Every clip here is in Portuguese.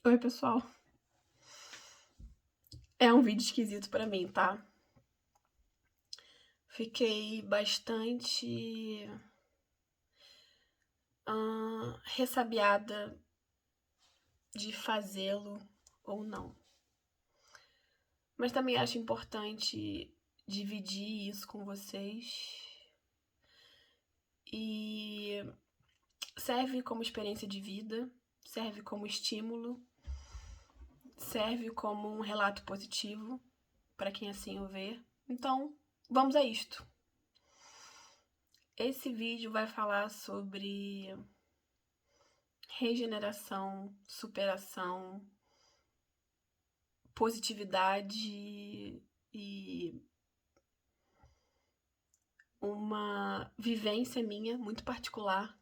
Oi, pessoal. É um vídeo esquisito pra mim, tá? Fiquei bastante ressabiada de fazê-lo ou não. Mas também acho importante dividir isso com vocês. E serve como experiência de vida, serve como estímulo, serve como um relato positivo para quem assim o vê. Então, vamos a isto. Esse vídeo vai falar sobre regeneração, superação, positividade e uma vivência minha muito particular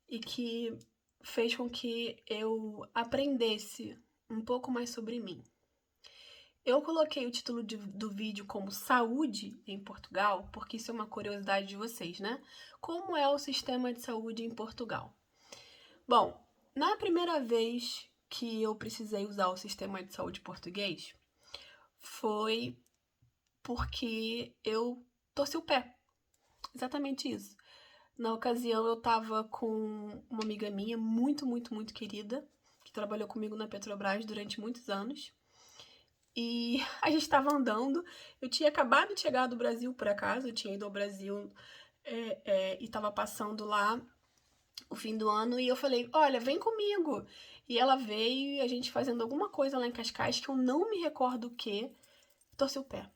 e que fez com que eu aprendesse um pouco mais sobre mim. Eu coloquei o título do vídeo como Saúde em Portugal, porque isso é uma curiosidade de vocês, né? Como é o sistema de saúde em Portugal? Bom, na primeira vez que eu precisei usar o sistema de saúde português, foi porque eu torci o pé. Exatamente isso. Na ocasião, eu tava com uma amiga minha muito querida, que trabalhou comigo na Petrobras durante muitos anos. E a gente tava andando. Eu tinha acabado de chegar do Brasil, por acaso. Eu tinha ido ao Brasil e tava passando lá o fim do ano. E eu falei, olha, vem comigo. E ela veio e a gente fazendo alguma coisa lá em Cascais, que eu não me recordo o que, torci o pé.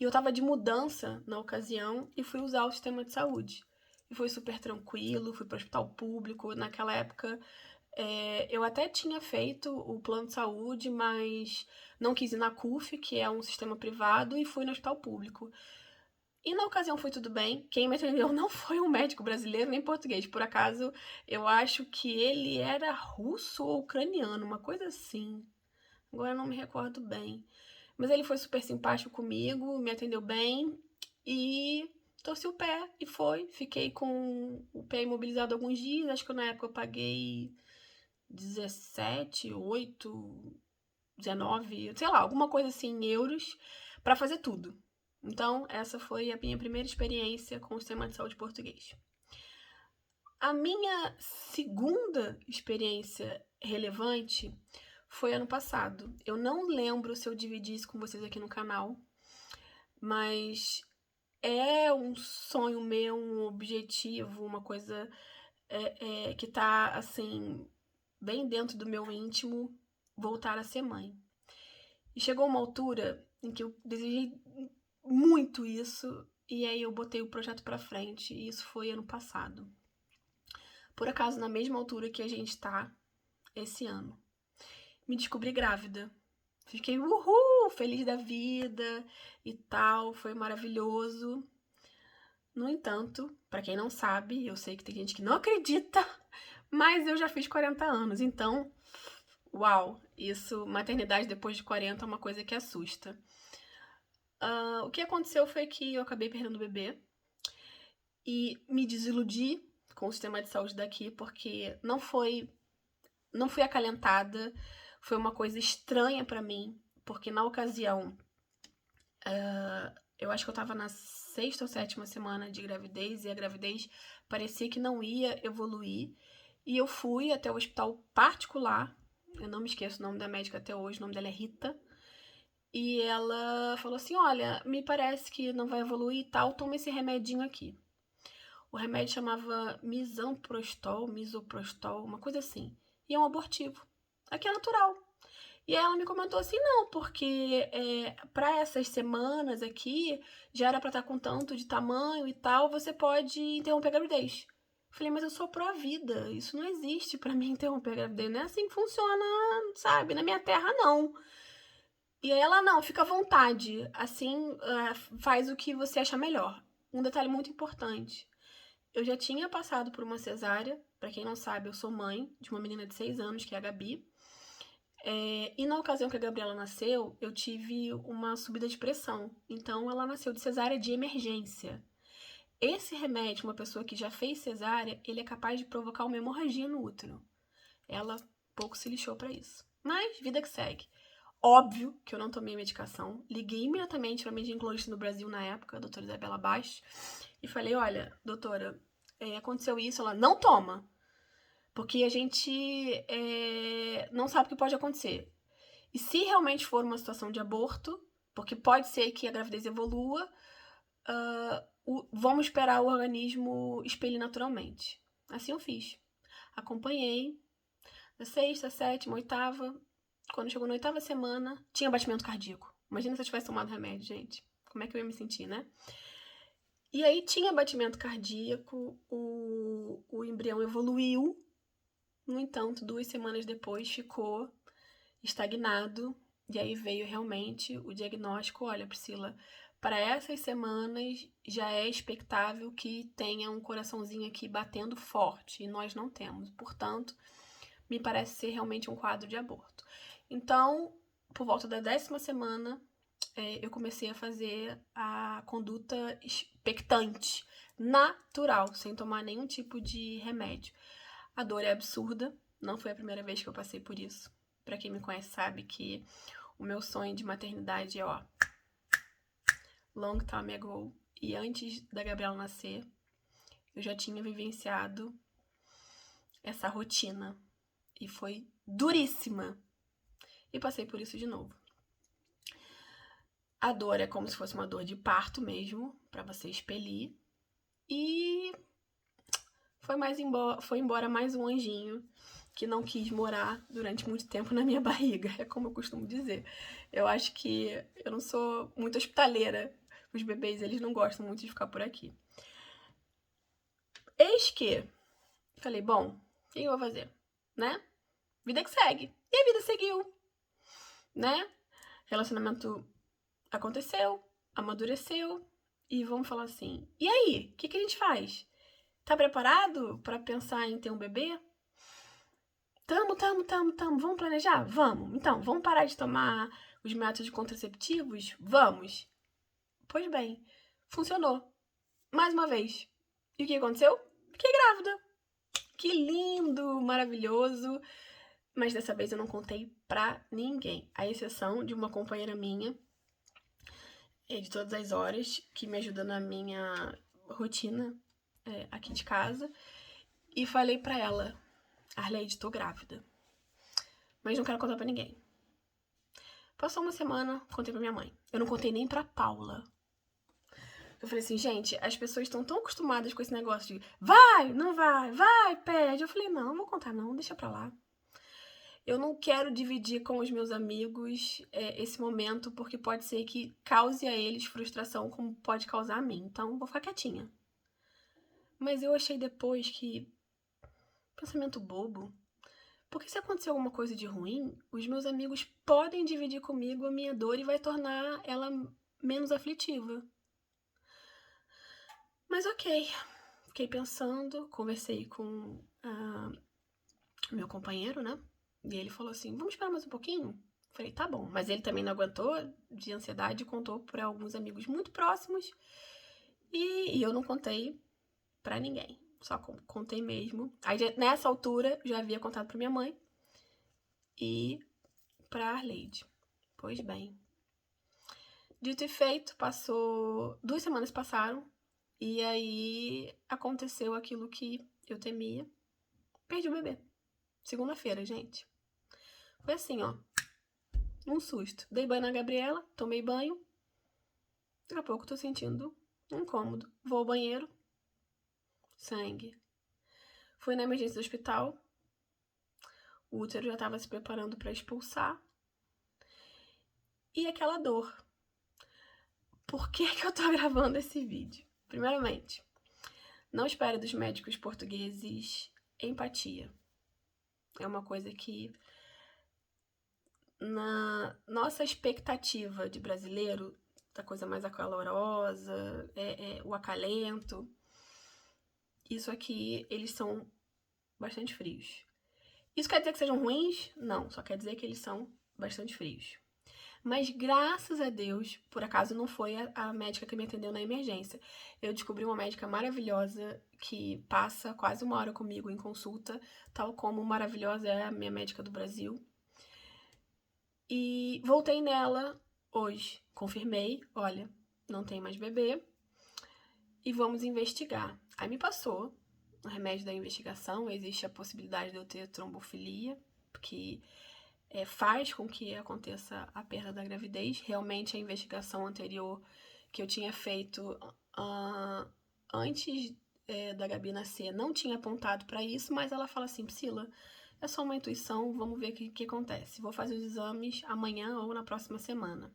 E eu tava de mudança na ocasião e fui usar o sistema de saúde. E foi super tranquilo, fui para o hospital público. Naquela época, eu até tinha feito o plano de saúde, mas não quis ir na CUF, que é um sistema privado, e fui no hospital público. E na ocasião foi tudo bem. Quem me atendeu não foi um médico brasileiro nem português. Por acaso, eu acho que ele era russo ou ucraniano, uma coisa assim. Agora eu não me recordo bem. Mas ele foi super simpático comigo, me atendeu bem e torci o pé e foi. Fiquei com o pé imobilizado alguns dias. Acho que na época eu paguei 17, 8, 19, sei lá, alguma coisa assim em euros para fazer tudo. Então, essa foi a minha primeira experiência com o sistema de saúde português. A minha segunda experiência relevante foi ano passado. Eu não lembro se eu dividi isso com vocês aqui no canal, mas é um sonho meu, um objetivo, uma coisa que tá, assim, bem dentro do meu íntimo, voltar a ser mãe. E chegou uma altura em que eu desejei muito isso, e aí eu botei o projeto pra frente, e isso foi ano passado. Por acaso, na mesma altura que a gente tá esse ano. Me descobri grávida. Fiquei, uhul, feliz da vida e tal, foi maravilhoso. No entanto, para quem não sabe, eu sei que tem gente que não acredita, mas eu já fiz 40 anos, então, uau, isso, maternidade depois de 40 é uma coisa que assusta. O que aconteceu foi que eu acabei perdendo o bebê e me desiludi com o sistema de saúde daqui, porque não fui acalentada, foi uma coisa estranha para mim, porque na ocasião eu acho que eu tava na 6ª ou 7ª semana de gravidez e a gravidez parecia que não ia evoluir. E eu fui até o hospital particular, eu não me esqueço o nome da médica até hoje, o nome dela é Rita. E ela falou assim: olha, me parece que não vai evoluir e tal, toma esse remedinho aqui. O remédio chamava misoprostol, uma coisa assim. E é um abortivo. Aqui é natural. E aí ela me comentou assim, não, porque para essas semanas aqui, já era para estar com tanto de tamanho e tal, você pode interromper a gravidez. Falei, mas eu sou pró-vida, isso não existe para mim interromper a gravidez, não é assim que funciona, sabe? Na minha terra, não. E aí ela, não, fica à vontade, assim, faz o que você achar melhor. Um detalhe muito importante, eu já tinha passado por uma cesárea, para quem não sabe, eu sou mãe de uma menina de 6 anos, que é a Gabi, e na ocasião que a Gabriela nasceu, eu tive uma subida de pressão. Então, ela nasceu de cesárea de emergência. Esse remédio, uma pessoa que já fez cesárea, ele é capaz de provocar uma hemorragia no útero. Ela pouco se lixou pra isso. Mas, vida que segue. Óbvio que eu não tomei medicação. Liguei imediatamente pra minha ginecologista no Brasil na época, a doutora Isabela Bastos, e falei, olha, doutora, aconteceu isso. Ela, não toma, porque a gente não sabe o que pode acontecer. E se realmente for uma situação de aborto, porque pode ser que a gravidez evolua, vamos esperar o organismo expelir naturalmente. Assim eu fiz. Acompanhei, da 6ª, 7ª, 8ª. Quando chegou na 8ª semana, tinha batimento cardíaco. Imagina se eu tivesse tomado remédio, gente. Como é que eu ia me sentir, né? E aí tinha batimento cardíaco, o embrião evoluiu. No entanto, 2 semanas depois ficou estagnado. E aí veio realmente o diagnóstico, olha, Priscila, para essas semanas já é expectável que tenha um coraçãozinho aqui batendo forte, e nós não temos. Portanto, me parece ser realmente um quadro de aborto. Então, por volta da 10ª semana, eu comecei a fazer a conduta expectante, natural, sem tomar nenhum tipo de remédio. A dor é absurda, não foi a primeira vez que eu passei por isso. Pra quem me conhece sabe que o meu sonho de maternidade é, long time ago. E antes da Gabriela nascer, eu já tinha vivenciado essa rotina. E foi duríssima. E passei por isso de novo. A dor é como se fosse uma dor de parto mesmo, pra você expelir. E foi embora mais um anjinho que não quis morar durante muito tempo na minha barriga, é como eu costumo dizer. Eu acho que eu não sou muito hospitaleira. Os bebês, eles não gostam muito de ficar por aqui. Eis que falei, bom, o que eu vou fazer, né? Vida que segue. E a vida seguiu, né? Relacionamento aconteceu, amadureceu, e vamos falar assim, e aí, o que a gente faz? Tá preparado pra pensar em ter um bebê? Tamo. Vamos planejar? Vamos. Então, vamos parar de tomar os métodos contraceptivos? Vamos. Pois bem, funcionou. Mais uma vez. E o que aconteceu? Fiquei grávida. Que lindo, maravilhoso. Mas dessa vez eu não contei pra ninguém. À exceção de uma companheira minha, de todas as horas, que me ajuda na minha rotina aqui de casa. E falei pra ela, Arleide, tô grávida. Mas não quero contar pra ninguém. Passou uma semana, contei pra minha mãe. Eu não contei nem pra Paula. Eu falei assim, gente, as pessoas estão tão acostumadas com esse negócio de vai, não vai, pede. Eu falei, não vou contar não, deixa pra lá. Eu não quero dividir com os meus amigos esse momento, porque pode ser que cause a eles frustração, como pode causar a mim. Então, vou ficar quietinha. Mas eu achei depois que... pensamento bobo. Porque se acontecer alguma coisa de ruim, os meus amigos podem dividir comigo a minha dor e vai tornar ela menos aflitiva. Mas ok, fiquei pensando, conversei com meu companheiro, né? E ele falou assim, vamos esperar mais um pouquinho? Falei, tá bom. Mas ele também não aguentou de ansiedade e contou para alguns amigos muito próximos. E eu não contei pra ninguém. Só contei mesmo. Aí nessa altura já havia contado pra minha mãe e pra Arleide. Pois bem. Dito e feito, 2 semanas passaram. E aí aconteceu aquilo que eu temia. Perdi o bebê. Segunda-feira, gente. Foi assim, um susto. Dei banho na Gabriela, tomei banho. Daqui a pouco tô sentindo um incômodo. Vou ao banheiro. Sangue. Fui na emergência do hospital. O útero já tava se preparando pra expulsar. E aquela dor. Por que eu tô gravando esse vídeo? Primeiramente, não espere dos médicos portugueses empatia. É uma coisa que, na nossa expectativa de brasileiro, da coisa mais acalorosa, o acalento, isso aqui, eles são bastante frios. Isso quer dizer que sejam ruins? Não, só quer dizer que eles são bastante frios. Mas graças a Deus, por acaso não foi a médica que me atendeu na emergência. Eu descobri uma médica maravilhosa que passa quase 1 hora comigo em consulta, tal como maravilhosa é a minha médica do Brasil. E voltei nela hoje, confirmei, olha, não tem mais bebê e vamos investigar. Aí me passou o remédio da investigação, existe a possibilidade de eu ter trombofilia, que faz com que aconteça a perda da gravidez. Realmente a investigação anterior que eu tinha feito antes da Gabi nascer não tinha apontado para isso, mas ela fala assim, Priscila, é só uma intuição, vamos ver o que acontece. Vou fazer os exames amanhã ou na próxima semana.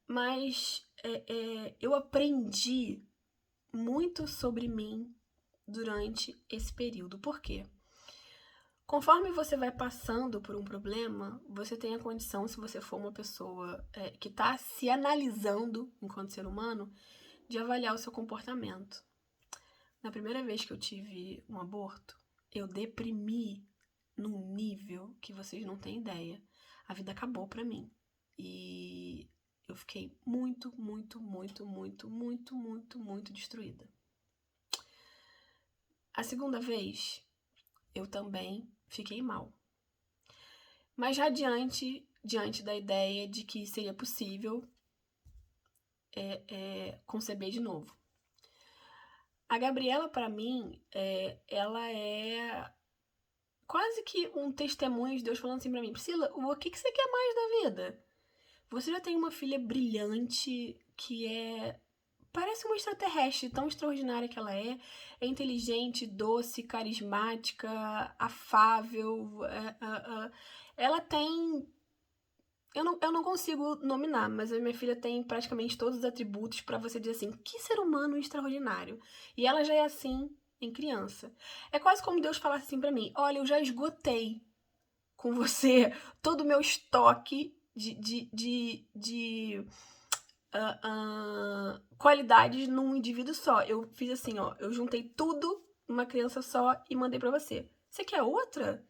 Mas eu aprendi muito sobre mim durante esse período. Por quê? Conforme você vai passando por um problema, você tem a condição, se você for uma pessoa que está se analisando enquanto ser humano, de avaliar o seu comportamento. Na primeira vez que eu tive um aborto, eu deprimi num nível que vocês não têm ideia. A vida acabou pra mim. E eu fiquei muito, muito, muito, muito, muito, muito, muito destruída. A segunda vez, eu também fiquei mal. Mas já diante da ideia de que seria possível conceber de novo. A Gabriela, para mim, ela é quase que um testemunho de Deus falando assim pra mim, Priscila, o que você quer mais da vida? Você já tem uma filha brilhante que parece uma extraterrestre, tão extraordinária que ela é inteligente, doce, carismática, afável, ela tem... Eu não consigo nominar, mas a minha filha tem praticamente todos os atributos pra você dizer assim, que ser humano extraordinário. E ela já é assim em criança. É quase como Deus falasse assim pra mim, olha, eu já esgotei com você todo o meu estoque de qualidades num indivíduo só. Eu fiz assim, ó, eu juntei tudo numa criança só e mandei pra você. Você quer outra?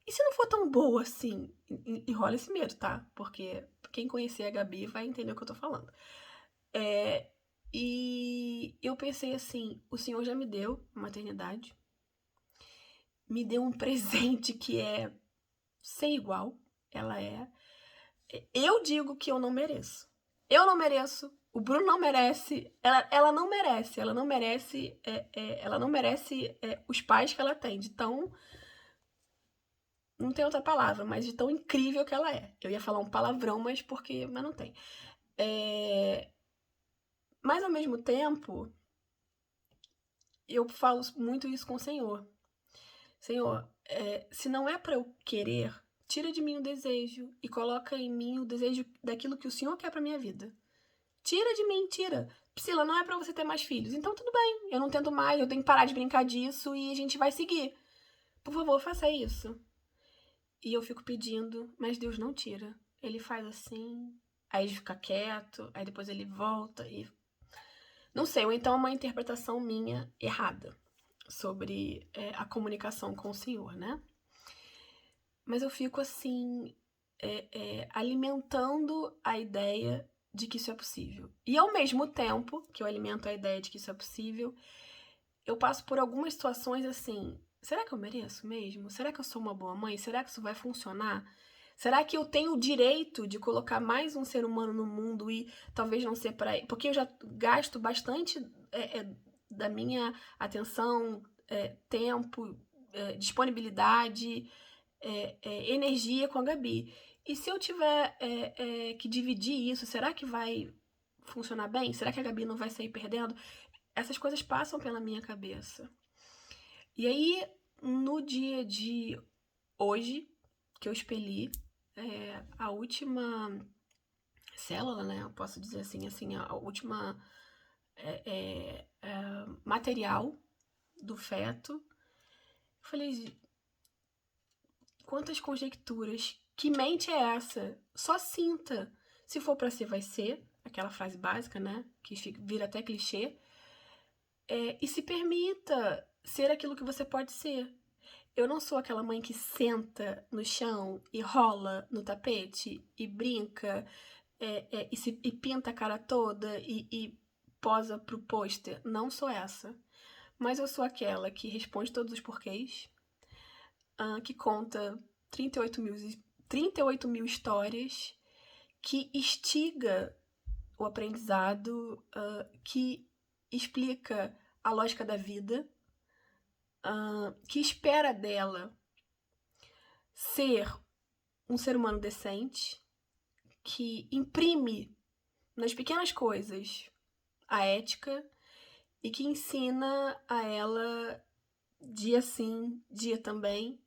E se não for tão boa assim? E rola esse medo, tá? Porque quem conhecer a Gabi vai entender o que eu tô falando. E eu pensei assim, o Senhor já me deu a maternidade, me deu um presente que é sem igual, ela é... Eu digo que eu não mereço. Eu não mereço, o Bruno não merece, ela não merece, ela não merece, ela não merece os pais que ela tem, de tão... Não tem outra palavra, mas de tão incrível que ela é. Eu ia falar um palavrão, mas não tem. Mas ao mesmo tempo, eu falo muito isso com o Senhor. Senhor, se não é para eu querer, tira de mim o desejo e coloca em mim o desejo daquilo que o Senhor quer pra minha vida. Tira de mim, tira. Priscila, não é pra você ter mais filhos. Então tudo bem, eu não tento mais, eu tenho que parar de brincar disso e a gente vai seguir. Por favor, faça isso. E eu fico pedindo, mas Deus não tira. Ele faz assim, aí ele fica quieto, aí depois ele volta e... Não sei, ou então é uma interpretação minha errada sobre a comunicação com o Senhor, né? Mas eu fico assim, alimentando a ideia de que isso é possível. E ao mesmo tempo que eu alimento a ideia de que isso é possível, eu passo por algumas situações assim, será que eu mereço mesmo? Será que eu sou uma boa mãe? Será que isso vai funcionar? Será que eu tenho o direito de colocar mais um ser humano no mundo e talvez não ser para... Porque eu já gasto bastante da minha atenção, tempo, disponibilidade, energia com a Gabi. E se eu tiver que dividir isso, será que vai funcionar bem? Será que a Gabi não vai sair perdendo? Essas coisas passam pela minha cabeça. E aí, no dia de hoje, que eu expeli a última célula, né? Eu posso dizer assim a última material do feto. Eu falei, quantas conjecturas, que mente é essa? Só sinta. Se for pra ser, vai ser. Aquela frase básica, né? Que vira até clichê. E se permita ser aquilo que você pode ser. eu não sou aquela mãe que senta no chão e rola no tapete e brinca e pinta a cara toda e posa pro pôster. Não sou essa. Mas eu sou aquela que responde todos os porquês, que conta 38 mil histórias, que instiga o aprendizado, que explica a lógica da vida, que espera dela ser um ser humano decente, que imprime nas pequenas coisas a ética e que ensina a ela, dia sim, dia também,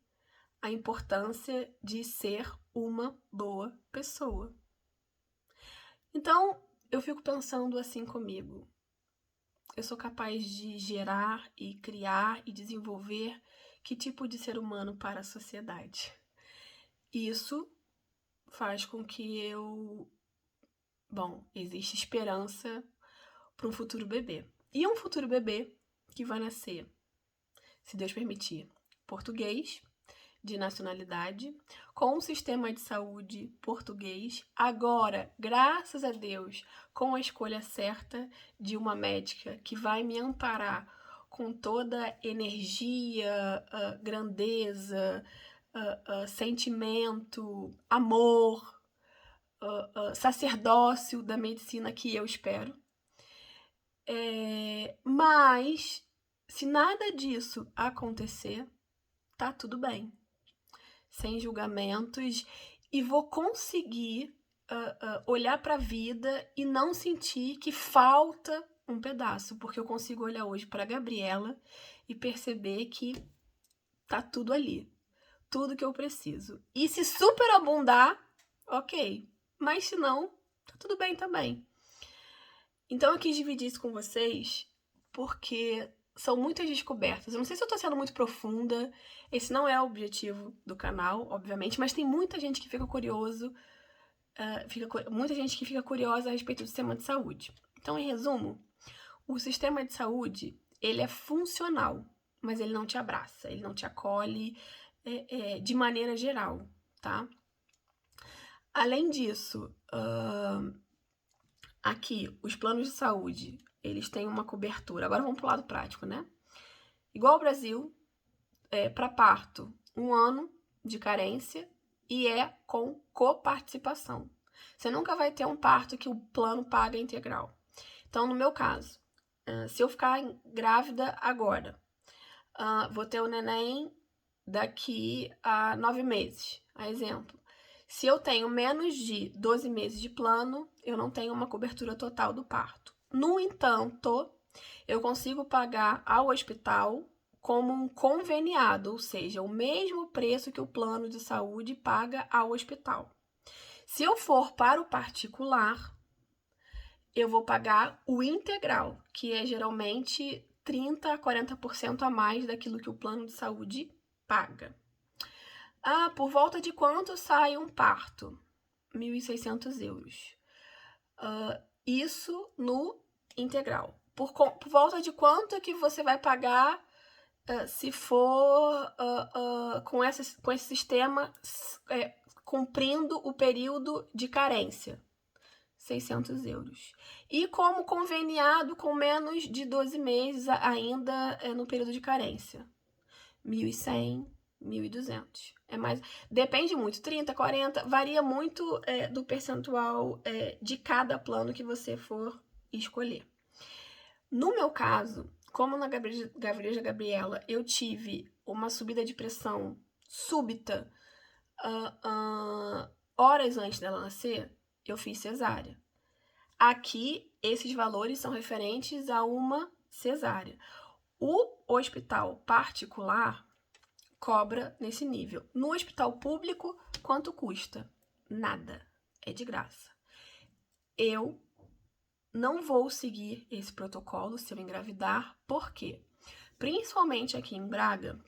a importância de ser uma boa pessoa. Então, eu fico pensando assim comigo. Eu sou capaz de gerar e criar e desenvolver que tipo de ser humano para a sociedade? Isso faz com que existe esperança para um futuro bebê. E um futuro bebê que vai nascer, se Deus permitir, português, de nacionalidade, com um sistema de saúde português, agora, graças a Deus, com a escolha certa de uma médica que vai me amparar com toda energia, grandeza, sentimento, amor, sacerdócio da medicina que eu espero. Mas, se nada disso acontecer, tá tudo bem. Sem julgamentos, e vou conseguir olhar para a vida e não sentir que falta um pedaço, porque eu consigo olhar hoje para a Gabriela e perceber que tá tudo ali, tudo que eu preciso. E se superabundar, ok, mas se não, tá tudo bem também. Então eu quis dividir isso com vocês porque são muitas descobertas. Eu não sei se eu tô sendo muito profunda, esse não é o objetivo do canal, obviamente, mas tem muita gente que fica curiosa a respeito do sistema de saúde. Então, em resumo, o sistema de saúde, ele é funcional, mas ele não te abraça, ele não te acolhe de maneira geral, tá? Além disso, aqui, os planos de saúde, eles têm uma cobertura. Agora vamos pro lado prático, né? Igual ao Brasil, para parto, 1 ano de carência e com coparticipação. Você nunca vai ter um parto que o plano paga integral. Então, no meu caso, se eu ficar grávida agora, vou ter o neném daqui a 9 meses, a exemplo. Se eu tenho menos de 12 meses de plano, eu não tenho uma cobertura total do parto. No entanto, eu consigo pagar ao hospital como um conveniado, ou seja, o mesmo preço que o plano de saúde paga ao hospital. Se eu for para o particular, eu vou pagar o integral, que é geralmente 30% a 40% a mais daquilo que o plano de saúde paga. Por volta de quanto sai um parto? 1.600 euros. Isso no integral. Por volta de quanto que você vai pagar se for com esse sistema cumprindo o período de carência? 600 euros. E como conveniado com menos de 12 meses ainda no período de carência? 1.100, 1.200. Depende muito, 30, 40, varia muito do percentual de cada plano que você for escolher. No meu caso, como na Gabriela, eu tive uma subida de pressão súbita horas antes dela nascer, eu fiz cesárea. Aqui, esses valores são referentes a uma cesárea. O hospital particular cobra nesse nível. No hospital público, quanto custa? Nada. É de graça. Eu não vou seguir esse protocolo se eu engravidar, porque, principalmente aqui em Braga,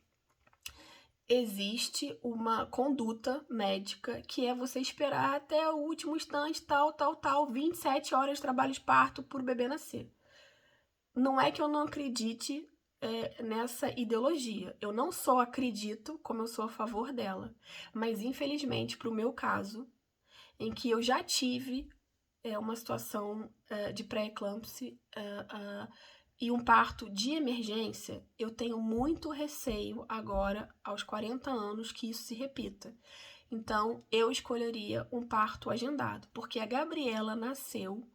existe uma conduta médica que é você esperar até o último instante, 27 horas de trabalho de parto por bebê nascer. Não é que eu não acredite nessa ideologia. Eu não só acredito, como eu sou a favor dela. Mas, infelizmente, para o meu caso, em que eu já tive uma situação de pré-eclâmpsia e um parto de emergência, eu tenho muito receio agora, aos 40 anos, que isso se repita. Então, eu escolheria um parto agendado, porque a Gabriela nasceu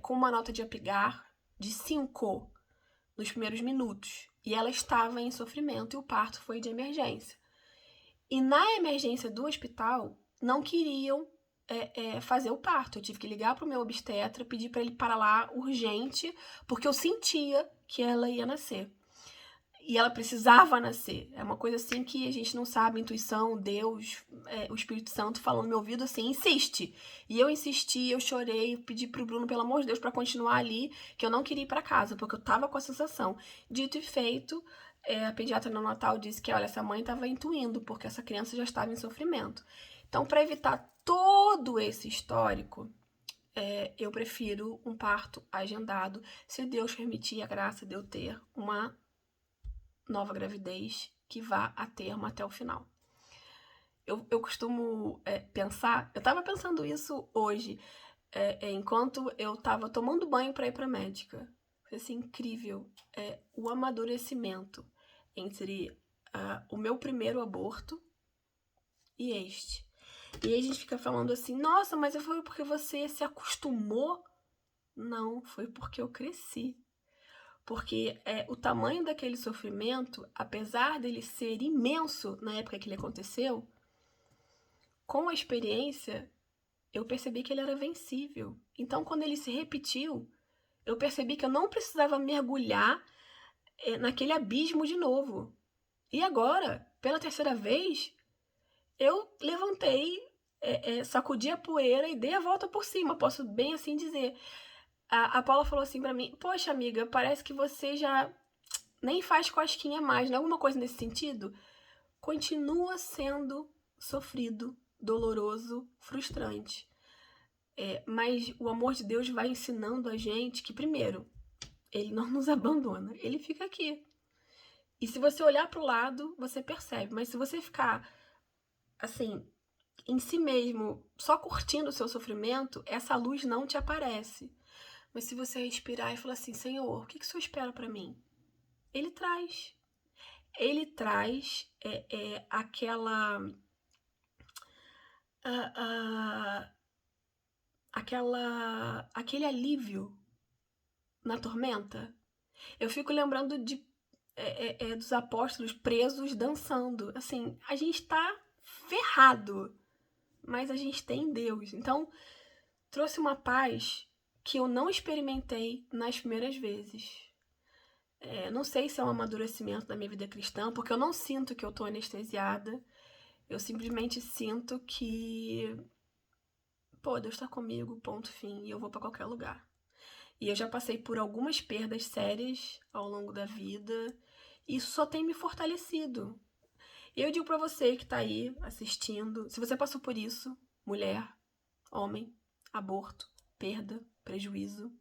com uma nota de Apgar de 5 nos primeiros minutos, e ela estava em sofrimento e o parto foi de emergência. E na emergência do hospital, não queriam fazer o parto. Eu tive que ligar pro meu obstetra, pedir para ele parar lá urgente, porque eu sentia que ela ia nascer. E ela precisava nascer. É uma coisa assim que a gente não sabe, intuição, Deus, o Espírito Santo falando no meu ouvido assim, insiste. E eu insisti, eu chorei, pedi pro Bruno, pelo amor de Deus, para continuar ali, que eu não queria ir para casa, porque eu tava com a sensação. Dito e feito, a pediatra no Natal disse que, olha, essa mãe tava intuindo, porque essa criança já estava em sofrimento. Então, para evitar todo esse histórico, eu prefiro um parto agendado, se Deus permitir a graça de eu ter uma nova gravidez que vá a termo até o final. Eu costumo pensar, eu tava pensando isso hoje, enquanto eu tava tomando banho para ir pra médica. Foi assim, incrível. O amadurecimento entre o meu primeiro aborto e este. E aí a gente fica falando assim, nossa, mas foi porque você se acostumou? Não, foi porque eu cresci. Porque o tamanho daquele sofrimento, apesar dele ser imenso na época que ele aconteceu, com a experiência, eu percebi que ele era vencível. Então, quando ele se repetiu, eu percebi que eu não precisava mergulhar naquele abismo de novo. E agora, pela terceira vez, eu levantei, sacudi a poeira e dei a volta por cima, posso bem assim dizer. A Paula falou assim pra mim, poxa amiga, parece que você já nem faz cosquinha mais, não é alguma coisa nesse sentido? Continua sendo sofrido, doloroso, frustrante. Mas o amor de Deus vai ensinando a gente que, primeiro, ele não nos abandona, ele fica aqui. E se você olhar para o lado, você percebe. Mas se você ficar, assim, em si mesmo, só curtindo o seu sofrimento, essa luz não te aparece. Mas se você respirar e falar assim, Senhor, o que o Senhor espera para mim? Ele traz. Ele traz aquela aquele alívio na tormenta. Eu fico lembrando dos apóstolos presos dançando. Assim, a gente tá ferrado, mas a gente tem Deus. Então, trouxe uma paz que eu não experimentei nas primeiras vezes. Não sei se é um amadurecimento da minha vida cristã, porque eu não sinto que eu tô anestesiada. Eu simplesmente sinto que, pô, Deus tá comigo, ponto, fim, e eu vou pra qualquer lugar. E eu já passei por algumas perdas sérias ao longo da vida, e isso só tem me fortalecido. E eu digo pra você que tá aí assistindo, se você passou por isso, mulher, homem, aborto, perda, prejuízo,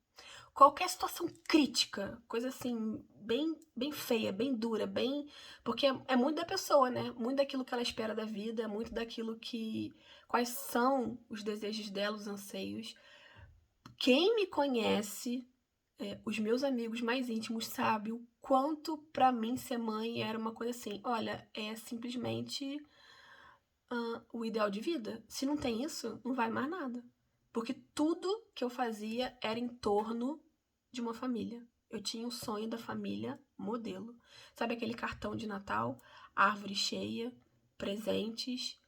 qualquer situação crítica, coisa assim, bem, bem feia, bem dura, bem. Porque é muito da pessoa, né? Muito daquilo que ela espera da vida, muito daquilo que. Quais são os desejos dela, os anseios. Quem me conhece, os meus amigos mais íntimos, sabe o quanto pra mim ser mãe era uma coisa assim. Olha, é simplesmente o ideal de vida. Se não tem isso, não vai mais nada. Porque tudo que eu fazia era em torno de uma família. Eu tinha o sonho da família modelo. Sabe aquele cartão de Natal? Árvore cheia, presentes,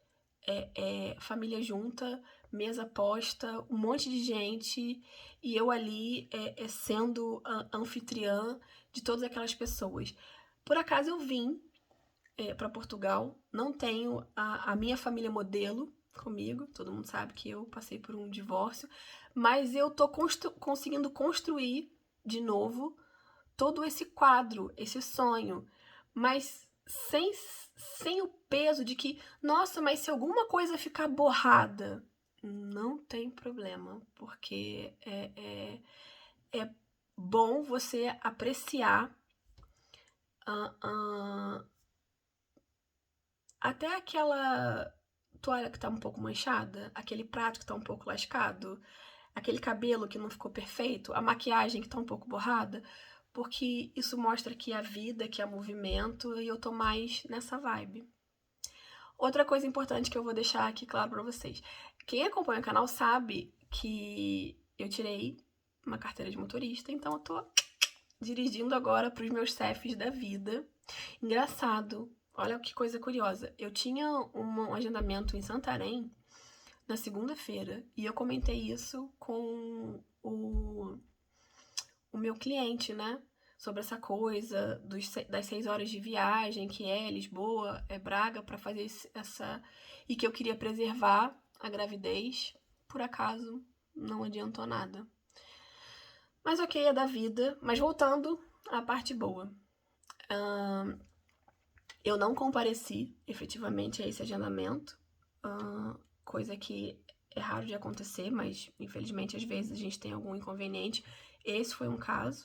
família junta, mesa posta, um monte de gente, e eu ali sendo anfitriã de todas aquelas pessoas. Por acaso eu vim para Portugal, não tenho a minha família modelo comigo, todo mundo sabe que eu passei por um divórcio, mas eu tô conseguindo construir de novo todo esse quadro, esse sonho, mas sem o peso de que, nossa, mas se alguma coisa ficar borrada, não tem problema, porque é bom você apreciar Até aquela toalha que tá um pouco manchada, aquele prato que tá um pouco lascado, aquele cabelo que não ficou perfeito, a maquiagem que tá um pouco borrada, porque isso mostra que há vida, que há movimento, e eu tô mais nessa vibe. Outra coisa importante que eu vou deixar aqui claro pra vocês. Quem acompanha o canal sabe que eu tirei uma carteira de motorista, então eu tô dirigindo agora pros meus chefes da vida. Engraçado, olha que coisa curiosa. Eu tinha um agendamento em Santarém na segunda-feira e eu comentei isso com o meu cliente, né? Sobre essa coisa das 6 horas de viagem, que é Lisboa, é Braga, para fazer essa. E que eu queria preservar a gravidez. Por acaso, não adiantou nada. Mas ok, é da vida. Mas voltando à parte boa. Eu não compareci efetivamente a esse agendamento, coisa que é raro de acontecer, mas infelizmente às vezes a gente tem algum inconveniente. Esse foi um caso.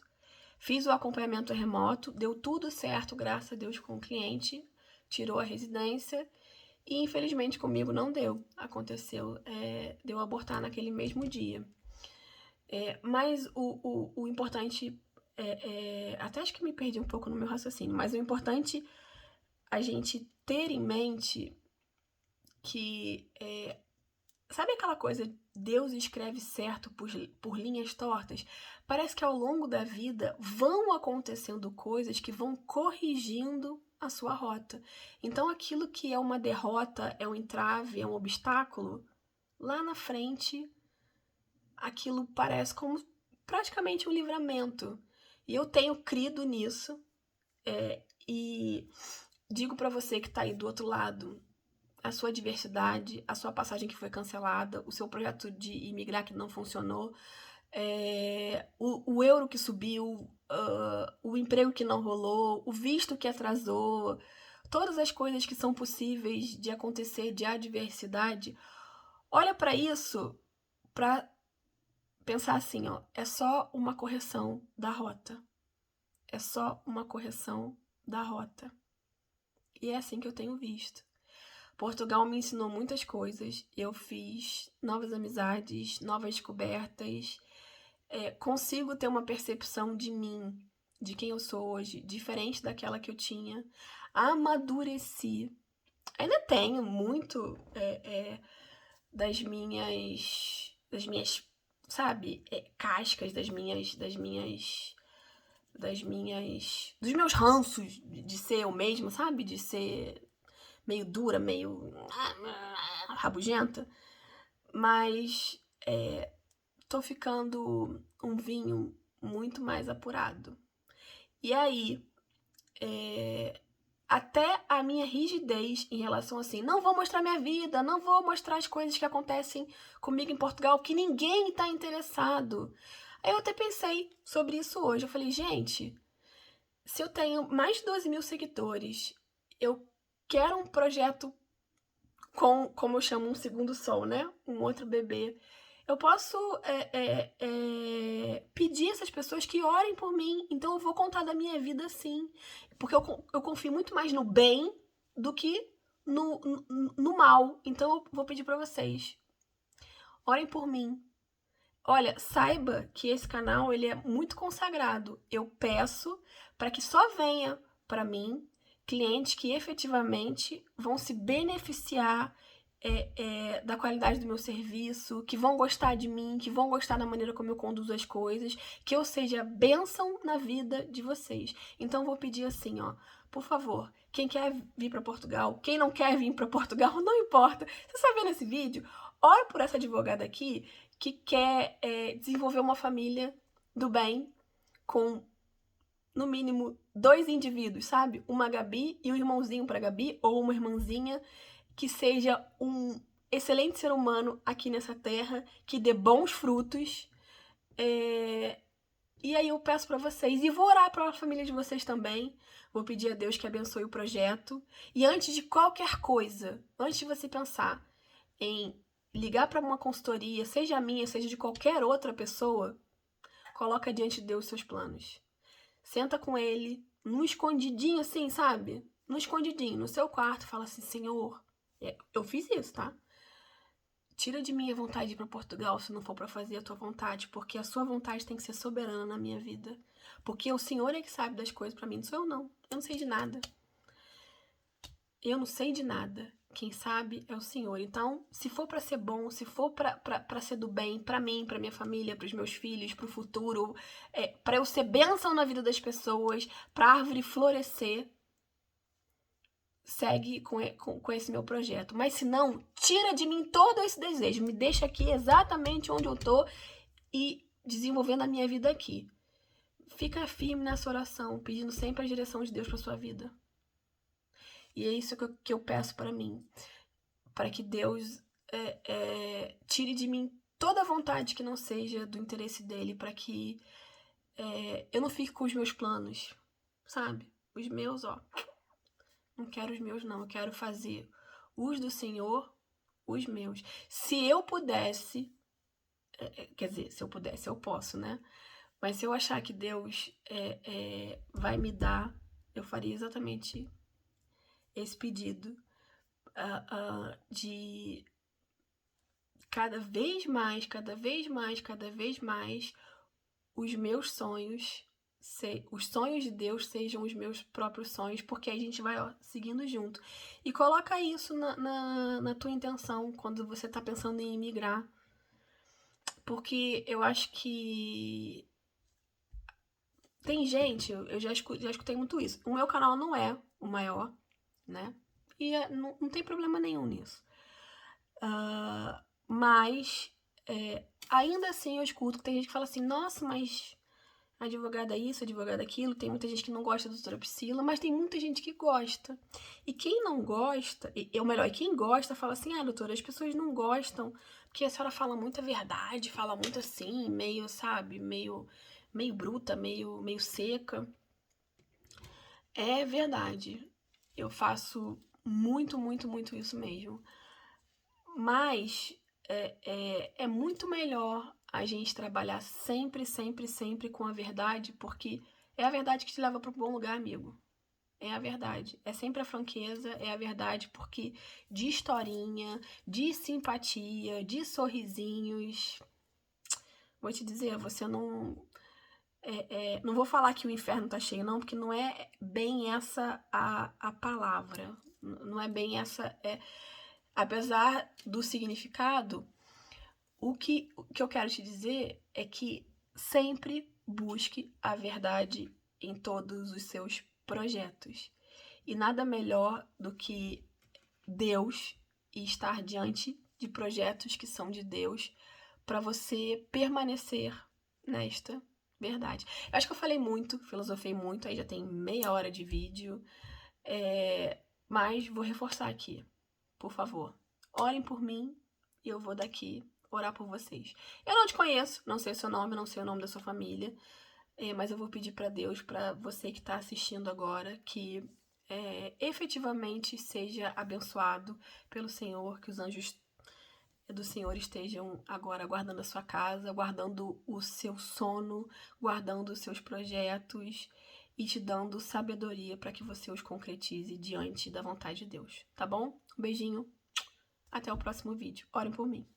Fiz o acompanhamento remoto, deu tudo certo, graças a Deus, com o cliente, tirou a residência e infelizmente comigo não deu. Aconteceu de eu abortar naquele mesmo dia. Mas o importante, até acho que me perdi um pouco no meu raciocínio, mas o importante a gente ter em mente que, sabe aquela coisa, Deus escreve certo por linhas tortas? Parece que ao longo da vida vão acontecendo coisas que vão corrigindo a sua rota. Então aquilo que é uma derrota, é um entrave, é um obstáculo, lá na frente aquilo parece como praticamente um livramento. E eu tenho crido nisso, e digo para você que tá aí do outro lado, a sua diversidade, a sua passagem que foi cancelada, o seu projeto de imigrar que não funcionou, o euro que subiu, o emprego que não rolou, o visto que atrasou, todas as coisas que são possíveis de acontecer de adversidade. Olha para isso para pensar assim, ó, é só uma correção da rota. É só uma correção da rota. E é assim que eu tenho visto. Portugal me ensinou muitas coisas. Eu fiz novas amizades, novas descobertas. Consigo ter uma percepção de mim, de quem eu sou hoje, diferente daquela que eu tinha. Amadureci. Ainda tenho muito das minhas, sabe, cascas, dos meus ranços de ser eu mesma, sabe? De ser meio dura, meio rabugenta. Mas tô ficando um vinho muito mais apurado. E aí, até a minha rigidez em relação assim, não vou mostrar minha vida, não vou mostrar as coisas que acontecem comigo em Portugal, que ninguém tá interessado. Aí eu até pensei sobre isso hoje. Eu falei, gente, se eu tenho mais de 12 mil seguidores, eu quero um projeto com, como eu chamo, um segundo sol, né? Um outro bebê. Eu posso pedir a essas pessoas que orem por mim. Então eu vou contar da minha vida sim. Porque eu confio muito mais no bem do que no mal. Então eu vou pedir para vocês. Orem por mim. Olha, saiba que esse canal ele é muito consagrado. Eu peço para que só venha para mim clientes que efetivamente vão se beneficiar da qualidade do meu serviço, que vão gostar de mim, que vão gostar da maneira como eu conduzo as coisas, que eu seja bênção na vida de vocês. Então vou pedir assim, ó, por favor, quem quer vir para Portugal, quem não quer vir para Portugal, não importa. Você está vendo esse vídeo? Ora por essa advogada aqui que quer desenvolver uma família do bem com, no mínimo, 2 indivíduos, sabe? Uma Gabi e um irmãozinho para Gabi, ou uma irmãzinha que seja um excelente ser humano aqui nessa terra, que dê bons frutos. E aí eu peço para vocês, e vou orar para a família de vocês também, vou pedir a Deus que abençoe o projeto. E antes de qualquer coisa, antes de você pensar em ligar para uma consultoria, seja a minha, seja de qualquer outra pessoa, coloca diante de Deus seus planos. Senta com ele no escondidinho assim, sabe? No escondidinho, no seu quarto, fala assim, Senhor, eu fiz isso, tá? Tira de mim a vontade de ir pra Portugal se não for pra fazer a tua vontade, porque a sua vontade tem que ser soberana na minha vida. Porque o Senhor é que sabe das coisas pra mim, não sou eu não. Eu não sei de nada. Eu não sei de nada. Quem sabe é o Senhor. Então, se for pra ser bom, se for pra ser do bem, pra mim, pra minha família, pros meus filhos, pro futuro, pra eu ser bênção na vida das pessoas, pra árvore florescer, segue com esse meu projeto. Mas se não, tira de mim todo esse desejo. Me deixa aqui exatamente onde eu tô e desenvolvendo a minha vida aqui. Fica firme nessa oração, pedindo sempre a direção de Deus pra sua vida. E é isso que eu peço para mim. Para que Deus tire de mim toda a vontade que não seja do interesse dele. Para que eu não fique com os meus planos, sabe? Os meus, ó. Não quero os meus, não. Eu quero fazer os do Senhor, os meus. Se eu pudesse... quer dizer, se eu pudesse, eu posso, né? Mas se eu achar que Deus vai me dar, eu faria exatamente esse pedido de cada vez mais, os meus sonhos, os sonhos de Deus sejam os meus próprios sonhos, porque aí a gente vai seguindo junto. E coloca isso na tua intenção quando você tá pensando em emigrar, porque eu acho que tem gente, eu já escutei muito isso. O meu canal não é o maior, né? E não tem problema nenhum nisso. Mas ainda assim eu escuto que tem gente que fala assim, nossa, mas advogada isso, advogada aquilo. Tem muita gente que não gosta da doutora Priscila, mas tem muita gente que gosta. E quem não gosta, ou melhor, quem gosta fala assim, doutora, as pessoas não gostam porque a senhora fala muita verdade, fala muito assim, meio, sabe, meio bruta, meio seca. É verdade. Eu faço muito isso mesmo. Mas é muito melhor a gente trabalhar sempre com a verdade, porque é a verdade que te leva para um bom lugar, amigo. É a verdade. É sempre a franqueza, é a verdade, porque de historinha, de simpatia, de sorrisinhos, vou te dizer, você não... não vou falar que o inferno tá cheio, não, porque não é bem essa a palavra. Não é bem essa... apesar do significado, o que eu quero te dizer é que sempre busque a verdade em todos os seus projetos. E nada melhor do que Deus e estar diante de projetos que são de Deus para você permanecer nesta verdade. Eu acho que eu falei muito, filosofei muito, aí já tem meia hora de vídeo, mas vou reforçar aqui, por favor. Orem por mim e eu vou daqui orar por vocês. Eu não te conheço, não sei o seu nome, não sei o nome da sua família, mas eu vou pedir para Deus, para você que está assistindo agora, que efetivamente seja abençoado pelo Senhor, que os anjos do Senhor estejam agora guardando a sua casa, guardando o seu sono, guardando os seus projetos e te dando sabedoria para que você os concretize diante da vontade de Deus, tá bom? Um beijinho, até o próximo vídeo. Orem por mim.